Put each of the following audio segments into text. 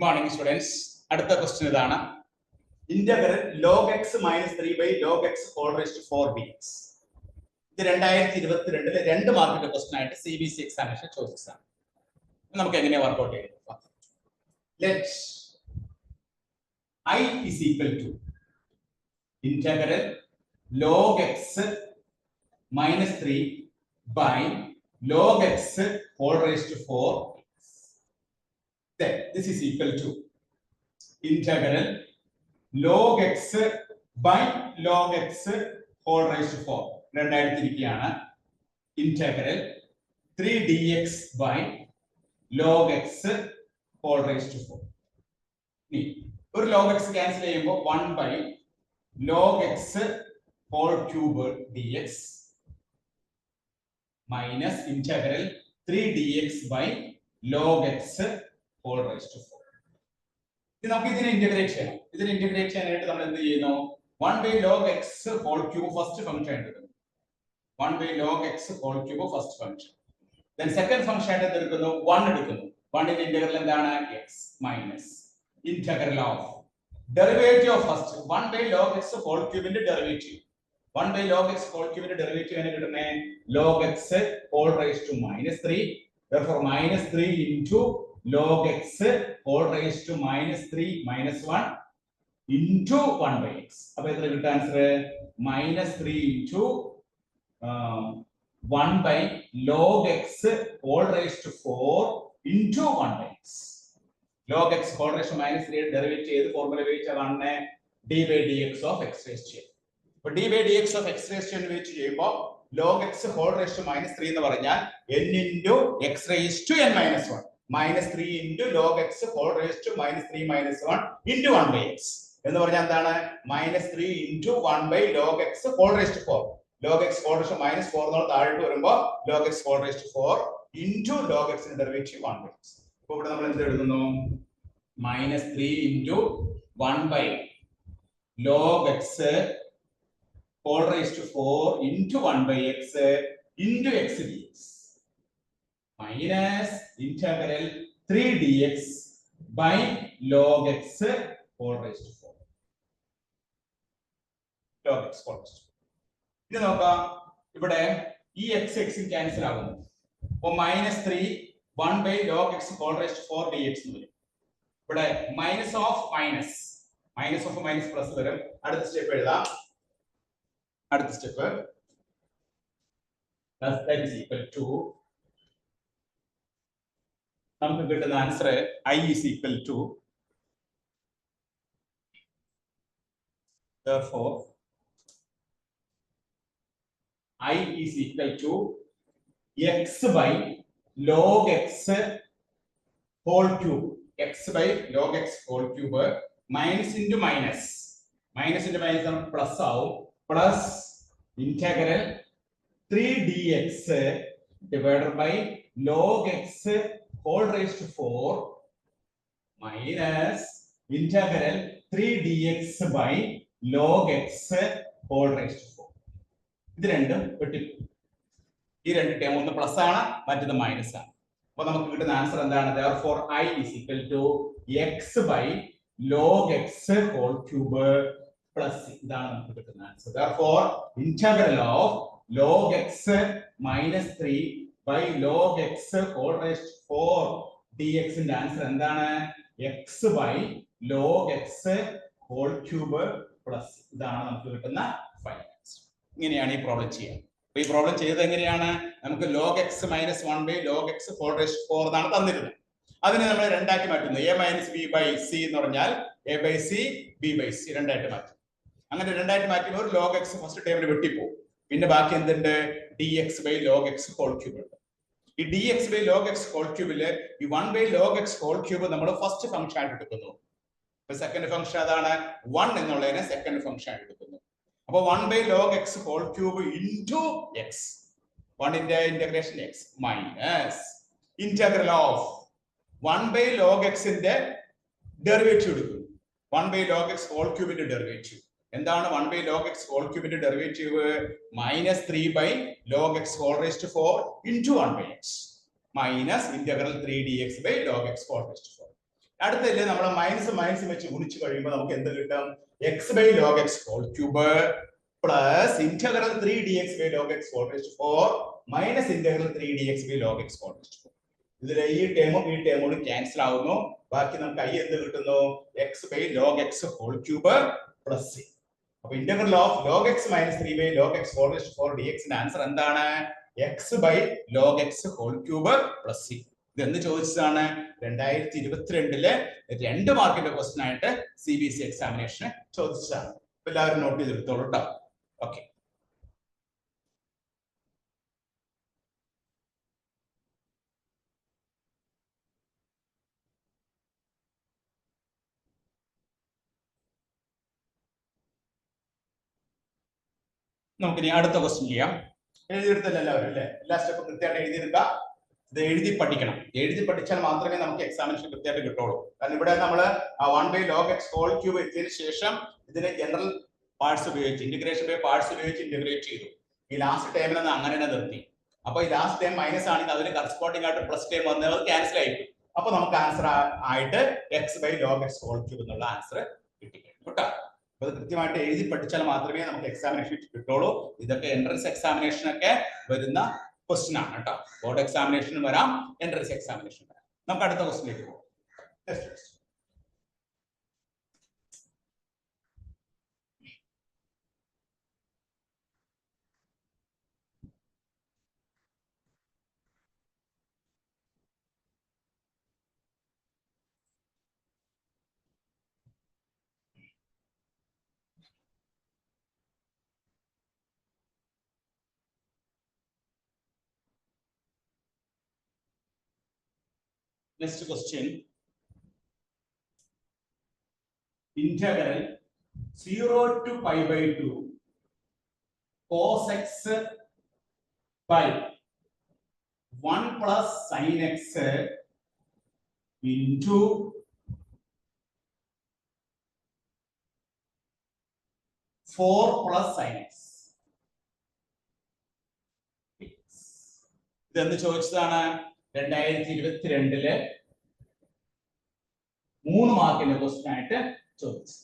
Morning students. അടുത്ത question ഇതാണ്. Integral log x minus 3 by log x whole raised to 4 dx. ഇത് 2022 രണ്ട് മാർക്കിന്റെ ക്വസ്റ്റ്യൻ ആയിട്ട് CBSE എക്സാമിനേഷൻ ചോദിച്ചതാണ്. നമുക്ക് എങ്ങനെ വർക്ക്ഔട്ട് ചെയ്യാം? Let I is equal to integral log x minus 3 by log x whole raised to 4. Then this is equal to integral log x by log x whole raised to 4. രണ്ടായിരത്തിരിക്കുകയാണ്. Integral 3 dx by log x whole raised to 4. ഒരു log x cancel ചെയ്യുമ്പോൾ 1 by log x whole cube dx minus integral 3 dx by log x whole raised to 4. ഇത് നമുക്ക് ഇതിനെ integrate ചെയ്യണം. ഇതിനെ integrate ചെയ്യാനായിട്ട് നമ്മൾ എന്ത് ചെയ്യുന്നു? 1 by log x whole cube first function എടുക്കുന്നു. 1 by log x whole cube first function. then second function ആയിട്ട് എടുക്കുന്നു 1 എടുക്കുന്നു. 1 ന്റെ ഇന്റഗ്രൽ എന്താണ്? x minus integral of derivative of first 1 by log x whole cube ന്റെ derivative. 1 by log x whole cube ന്റെ derivative എങ്ങനെ കിട്ടുന്നേ? log x whole raised to minus 3. therefore minus 3 into log x whole raised to minus 3 minus 1 into 1 by x. അപ്പോൾ എത്ര കിട്ടും answer? minus 3 into 1 by log x whole raised to 4 into 1 by x. log x whole raised to minus 3 derivate ചെയ്ത് formula ഉപയോഗിച്ചാണ് d by dx of x raised to. അപ്പോൾ d by dx of x raised to ഉപയോഗിച്ച് ചെയ്യുമ്പോൾ log x whole raised to minus 3 എന്ന് പറഞ്ഞാൽ n into x raised to n minus 1 minus 3 into log x whole raised to minus 3 minus 1 into 1 by x എന്ന് പറഞ്ഞാൽ എന്താണ്? minus 3 into 1 by log x whole raised to 4. log x whole raised to minus 4 എന്നുള്ള താഴോട്ട് വരുമ്പോൾ log x whole raised to 4 into log x ന്റെ derivative 1 by x. അപ്പോൾ ഇവിടെ നമ്മൾ എന്ത് എഴുതുന്നു? minus 3 into 1 by log x whole raised to 4 into 1 by x into x dx minus integral 3 dx by log x whole raised to 4. log x whole raised to 4. ഇത് നോക്കാം. ഇവിടെ ഈ x cancel ആകുന്നു. അപ്പോൾ minus 3 1 by log x whole raised to 4 dx എന്ന് വരും. ഇവിടെ minus of minus plus വരും. അടുത്ത സ്റ്റെപ്പ് എഴുതാം. അടുത്ത step that is equal to നമുക്ക് കിട്ടുന്ന answer I is equal to therefore I is equal to x by log x whole cube. x by log x whole cube minus into minus നമുക്ക് plus ആവും. Plus integral 3 dx divided by log x whole raised to 4 minus integral 3 dx by log x whole raised to 4. ഇത് രണ്ടും വെട്ടിപ്പോകും. ഈ രണ്ട് term ഒന്ന് plus ആണ്, മറ്റേത് minus ആണ്. അപ്പോൾ നമുക്ക് കിട്ടുന്ന ആൻസർ എന്താണ്? therefore I is equal to x by log x whole cube plus ഇതാണ് നമുക്ക് കിട്ടുന്ന answer. therefore integral of log x minus 3 by log x whole raised to 4 dx ന്റെ ആൻസർ എന്താണ്? x by log x whole cube plus ഇതാണ് നമുക്ക് കിട്ടുന്ന final answer. ഇങ്ങനെയാണ് ഈ പ്രോബ്ലം ചെയ്യുക. ഈ പ്രോബ്ലം ചെയ്തത് എങ്ങനെയാണ്? നമുക്ക് log x minus 1 by log x whole raised to 4 എന്നാണ് തന്നിരുന്നത്. അതിനെ നമ്മൾ രണ്ടാക്കി മാറ്റുന്നു. a minus b by c എന്ന് പറഞ്ഞാൽ a by c b by c രണ്ടായിട്ട് മാറ്റും. അങ്ങനെ രണ്ടായിട്ട് മാറ്റുമ്പോൾ log x ഫസ്റ്റ് ടേമിൽ വെട്ടിപ്പോകും. പിന്നെ ബാക്കി എന്തുണ്ട്? dx by log x whole cube ഉണ്ട്. ഈ dx by log x whole cube-ല് ഈ 1 by log x whole cube നമ്മൾ ഫസ്റ്റ് ഫംഗ്ഷൻ ആയിട്ട് എടുക്കുന്നു. അപ്പോൾ സെക്കൻഡ് ഫംഗ്ഷൻ അതാണ് 1 എന്നുള്ളതിനെ സെക്കൻഡ് ഫംഗ്ഷൻ ആയിട്ട് എടുക്കുന്നു. അപ്പോൾ 1 by log x whole cube into x 1 ന്റെ integration x minus integral of 1 by log x ന്റെ ഡെറിവേറ്റീവ് എടുക്കുന്നു. 1 by log x whole cube ന്റെ ഡെറിവേറ്റീവ് എന്താണ്? 1 by log x whole cube ന്റെ derivative minus 3 by log x whole raised to 4 into 1 by x minus integral 3 dx by log x whole raised to 4. അടുത്തല്ലേ നമ്മൾ minus minus വെച്ച് ഗുണിച്ച് കഴിയുമ്പോൾ നമുക്ക് എന്ത് കിട്ടും? X by log x whole cube plus integral 3dx by log x whole raised 4 minus integral 3dx by log x whole raised 4. ഇതിലെ ഈ ടേമും ക്യാൻസൽ ആവുന്നു. ബാക്കി നമുക്ക് i എന്ത് കിട്ടുന്നു? X by log x whole cube plus c. അപ്പൊ integral of log x minus 3 by log x whole raised 4 dxന്റെ answer എന്താണ്? X by log x whole cube plus c. ഇത് എന്ത് ചോദിച്ചതാണ്? 2022 2 മാർക്കിന്റെ ക്വസ്റ്റൻ ആയിട്ട് CBSE എക്സാമിനേഷന് ചോദിച്ചതാണ്. എല്ലാവരും നോട്ട് ചെയ്തെടുത്തോളൂ കേട്ടോ. ഓക്കെ, നമുക്കിനി അടുത്ത ക്വസ്റ്റ്യൻ ചെയ്യാം. എഴുതിയെടുത്തല്ലോ എല്ലാവരും അല്ലേ? എല്ലാ സ്റ്റെപ്പും കൃത്യമായിട്ട് എഴുതിയെടുക്കുക. ഇത് എഴുതി പഠിക്കണം. എഴുതി പഠിച്ചാൽ മാത്രമേ നമുക്ക് എക്സാമിനേഷൻ കൃത്യമായിട്ട് കിട്ടുള്ളൂ. കാരണം ഇവിടെ നമ്മൾ 1 by log x whole cube എത്തിയതിനു ശേഷം ഇതിനെ ജനറൽ പാർട്സ് ഉപയോഗിച്ച് ഇന്റഗ്രേഷൻ ബൈ പാർട്സ് ഉപയോഗിച്ച് ഇന്റഗ്രേറ്റ് ചെയ്തു. ഈ ലാസ്റ്റ് ടൈമിൽ നിന്ന് അങ്ങനെ തന്നെ നിർത്തി. അപ്പൊ ഈ ലാസ്റ്റ് ടൈം മൈനസ് ആണെങ്കിൽ അതിന് കറസ്പോണ്ടിങ് ആയിട്ട് പ്ലസ് ടൈം വന്നത് ക്യാൻസൽ ആയിപ്പോയി. അപ്പൊ നമുക്ക് ആൻസർ ആയിട്ട് x by log x whole cube എന്നുള്ള ആൻസർ കിട്ടിക്കഴിഞ്ഞു കേട്ടോ. അപ്പൊ അത് കൃത്യമായിട്ട് എഴുതി പഠിച്ചാൽ മാത്രമേ നമുക്ക് എക്സാമിനേഷൻ കിട്ടുള്ളൂ. ഇതൊക്കെ എൻട്രൻസ് എക്സാമിനേഷൻ ഒക്കെ വരുന്ന ക്വസ്റ്റ്യൻ ആണ് കേട്ടോ. ബോർഡ് എക്സാമിനേഷൻ വരാം, എൻട്രൻസ് എക്സാമിനേഷൻ വരാം. നമുക്ക് അടുത്ത ക്വസ്റ്റ്യനിലേക്ക് പോകാം. Next question. Integral 0 to pi by 2 cos x by 1 plus sin x into 4 plus sin x. ഇതെന്ത് ചോദിച്ചതാണ്? 2022 3 മാർക്കിന്റെ ക്വസ്റ്റ്യൻ ആയിട്ട് ചോദിച്ചത്.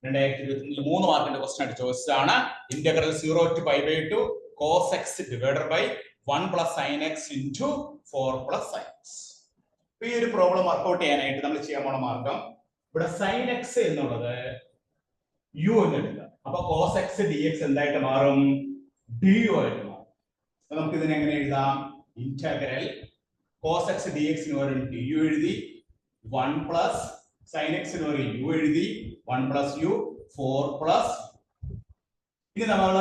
2022 3 മാർക്കിന്റെ ക്വസ്റ്റ്യൻ ആയിട്ട് ചോദിച്ചതാണ്. Integral 0 to pi by 2 cos x divided by 1 plus sin x into 4 plus sin x. ഈ ഒരു പ്രോബ്ലം വർക്ക്ഔട്ട് ചെയ്യാനായിട്ട് നമ്മൾ ചെയ്യാൻ പോണ മാർഗം, ഇവിടെ sin x എന്നുള്ളത് u എന്ന് എടുക്കുക. അപ്പൊ cos x dx എന്തായിട്ട് മാറും? du ആയിട്ട് മാറും. അപ്പൊ നമുക്ക് ഇതിനെ എങ്ങനെ എഴുതാം? ഇന്റഗ്രൽ cos x dx ന് ഒരു du എഴുതി, 1 plus sin x ന് ഒരു u എഴുതി, 1 plus u 4 plus. ഇനി നമ്മൾ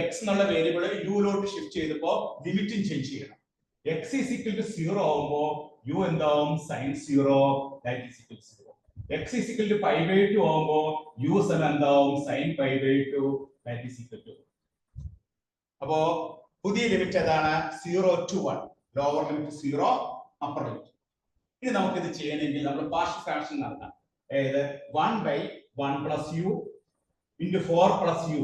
x എന്നുള്ള വേരിയബിൾ u ലോട്ട് ഷിഫ്റ്റ് ചെയ്തപ്പോൾ ലിമിറ്റും ചേഞ്ച് ചെയ്യണം. x is equal to 0 ആവുമ്പോൾ u എന്താവും? sin 0 that is equal to 0. x is equal to pi by 2 ആവുമ്പോൾ u സമം എന്താവും? sin pi by 2 that is equal to. അപ്പോ പുതിയ ലിമിറ്റ് ഏതാണ്? 0 to 1. Lower limit 0, upper limit. ഇനി നമുക്ക് ഇത് ചെയ്യണമെങ്കിൽ നമ്മൾ പാർഷ്യൽ ഫ്രാക്ഷൻ നടത്താം. അതായത് 1 by 1 plus u into 4 plus u.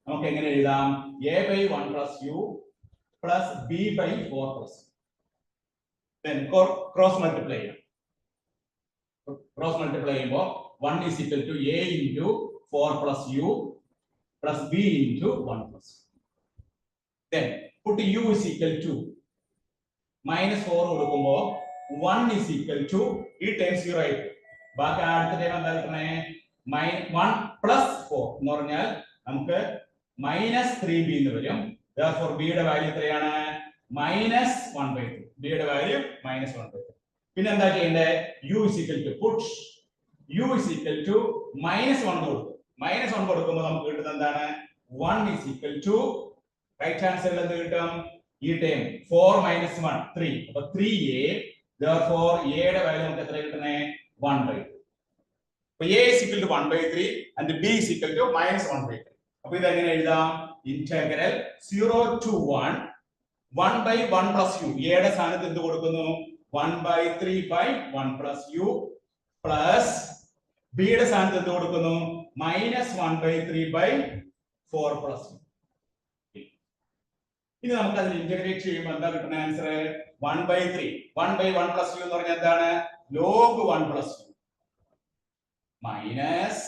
നമുക്ക് എങ്ങനെ എഴുതാം? a by 1 plus u plus b by 4 plus u. Then cross multiply ചെയ്യാം. Cross multiply ചെയ്യുമ്പോൾ 1 is equal to a into 4 plus u plus b into 1 plus u. Then put u is equal to minus 4 കൊടുക്കുമ്പോൾ 1 is equal to ഈ time 0 ആയിട്ട് ബാക്കി അടുത്ത time എന്താ കിട്ടണേ? 1 plus 4 എന്ന് പറഞ്ഞാൽ നമുക്ക് -3b എന്ന് വരും. therefore b യുടെ വാല്യൂ എത്രയാണ്? -1/3. b യുടെ വാല്യൂ -1/3. പിന്നെ എന്താ ചെയ്യേണ്ടേ? u is equal to put u is equal to -1 കൊടുക്കും. -1 കൊടുക്കുമ്പോൾ നമുക്ക് കിട്ടുന്നത് എന്താണ്? 1 is equal to right hand സൈഡിൽ എന്ത് കിട്ടും? ഈ ടൈം 4 - 1 3. അപ്പോൾ 3a. therefore a യുടെ വാല്യൂ നമുക്ക് എത്ര കിട്ടണേ? 1/3. അപ്പോൾ a is equal to 1/3 and b is equal to -1/3. അപ്പോൾ ഇത് എങ്ങനെ എഴുതാം? Integral 0 to 1 1 by 1 plus u. a യുടെ സ്ഥാനത്ത് എന്ത് കൊടുക്കുന്നു? 1/3 by 1 plus u plus b യുടെ സ്ഥാനത്ത് എന്ത് കൊടുക്കുന്നു? -1/3 by 4 plus u. ഇനി നമുക്ക് അതിനെ ഇന്റഗ്രേറ്റ് ചെയ്യുമ്പോൾ എന്താ കിട്ടുന്ന ആൻസർ? 1/3. 1 by 1 plus u എന്ന് പറഞ്ഞാൽ എന്താണ്? log 1 plus u minus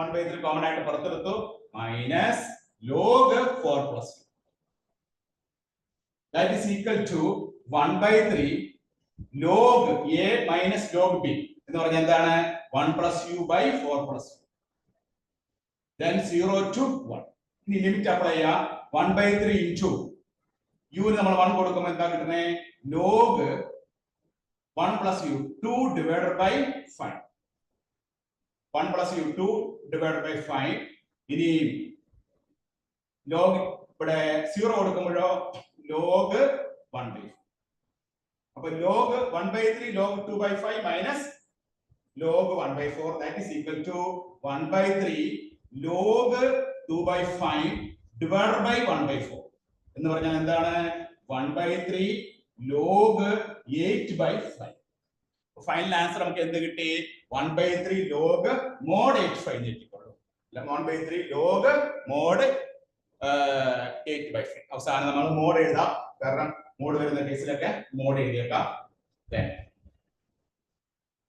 1/3 common ആയിട്ട് പുറത്തെടുത്തു minus log 4 plus u. That is equal to 1/3 log a minus log b. എന്ന് പറഞ്ഞാൽ എന്താണ് 1 plus u by 4 plus u. Then 0 to 1. ഇനി ലിമിറ്റ് അപ്ലൈ ചെയ്യാം 1/3 into u ന് നമ്മൾ 1 കൊടുക്കുമ്പോൾ എന്താ കിട്ടുന്നത് log 1 plus u 2 divided by 5. 1 plus u 2 divided by 5. ഇനി log ഇവിടെ 0 കൊടുക്കുമ്പോഴോ log 1/4. അപ്പൊ log 1/3 log 2/5 minus log 1/4 that is equal to 1/3 log 2/5 divided by 1/4 എന്ന് പറഞ്ഞാൽ എന്താണ് 1/3 log 8/5. ഫൈനൽ ആൻസർ നമുക്ക് എന്ത് കിട്ടി 1/3 log mod 8/5 കിട്ടിക്കൊള്ളൂ. 1/3 log mod 8/5. അവസാനം നമ്മൾ മോഡ് എഴുതാം കാരണം മോഡ് വരുന്ന കേസിലൊക്കെ mode എഴുതിയേക്കാം.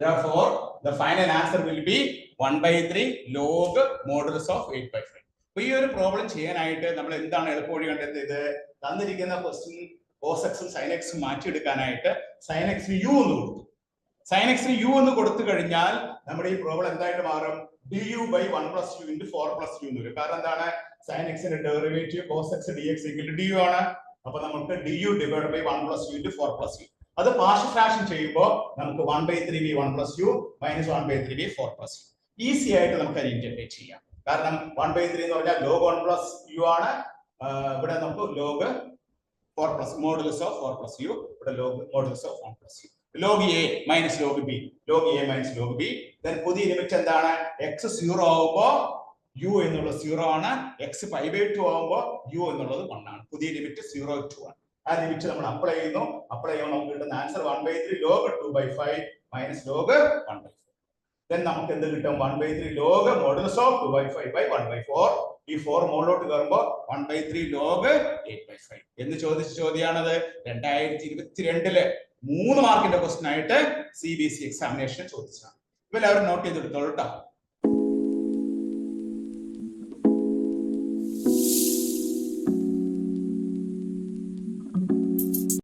Therefore the final answer will be 1/3 log modulus of 8/5. അപ്പൊ ഈ ഒരു പ്രോബ്ലം ചെയ്യാനായിട്ട് നമ്മൾ എന്താണ് എളുപ്പവഴി കണ്ടെത്തിയത് തന്നിരിക്കുന്ന ക്വസ്റ്റ്യൻ cos x ഉം sin x ഉം മാറ്റിയെടുക്കാനായിട്ട് sin x ന് u എന്ന് കൊടുത്തു. sin x ന് u എന്ന് കൊടുത്തു കഴിഞ്ഞാൽ നമ്മുടെ ഈ പ്രോബ്ലം എന്തായിട്ട് മാറും du by 1 plus u into 4 plus u എന്ന് വരും. കാരണം എന്താണ് sin x ന്റെ derivative cos x dx equal to du ആണ്. അപ്പൊ നമുക്ക് du divided by 1 plus u into 4 plus u. അത് പാർഷ്യൽ ഫ്രാക്ഷൻ ചെയ്യുമ്പോൾ നമുക്ക് 1/3 b 1 plus u minus 1/3 b 4 plus u. Easy ആയിട്ട് നമുക്ക് അത് ഇന്റഗ്രേറ്റ് ചെയ്യാം. കാരണം 1/3 എന്ന് പറഞ്ഞാൽ log 1 plus u ആണ്. ഇവിടെ നമുക്ക് log 4 plus modulus of 4 plus u. ഇവിടെ log modulus of 1 plus u. log a minus log b. log a minus log b. then പുതിയ ലിമിറ്റ് എന്താണ് x 0 ആവുമ്പോൾ u എന്നുള്ളത് 0 ആണ്. x π/2 ആവുമ്പോൾ u എന്നുള്ളത് 1 ആണ്. പുതിയ ലിമിറ്റ് 0 to 1. ആ ലിമിറ്റ് നമ്മൾ അപ്ലൈ ചെയ്യുന്നു. അപ്ലൈ ചെയ്യുമ്പോൾ നമുക്ക് കിട്ടുന്ന answer 1/3 log 2/5 minus log 1/4. then നമുക്ക് എന്ത് കിട്ടും 1/3 log modulus of 2/5 by 1/4. ഈ 4 മുകളിലോട്ട് കയറുമ്പോൾ 1/3 log 8/5 എന്ന് ചോദിച്ച ചോദ്യമാണത്. 2022 3 മാർക്കിന്റെ ക്വസ്റ്റ്യൻ ആയിട്ട് CBSE എക്സാമിനേഷൻ ചോദിച്ചതാണ്. ഇവരെല്ലാവരും നോട്ട് ചെയ്തെടുത്തോളൂ കേട്ടോ.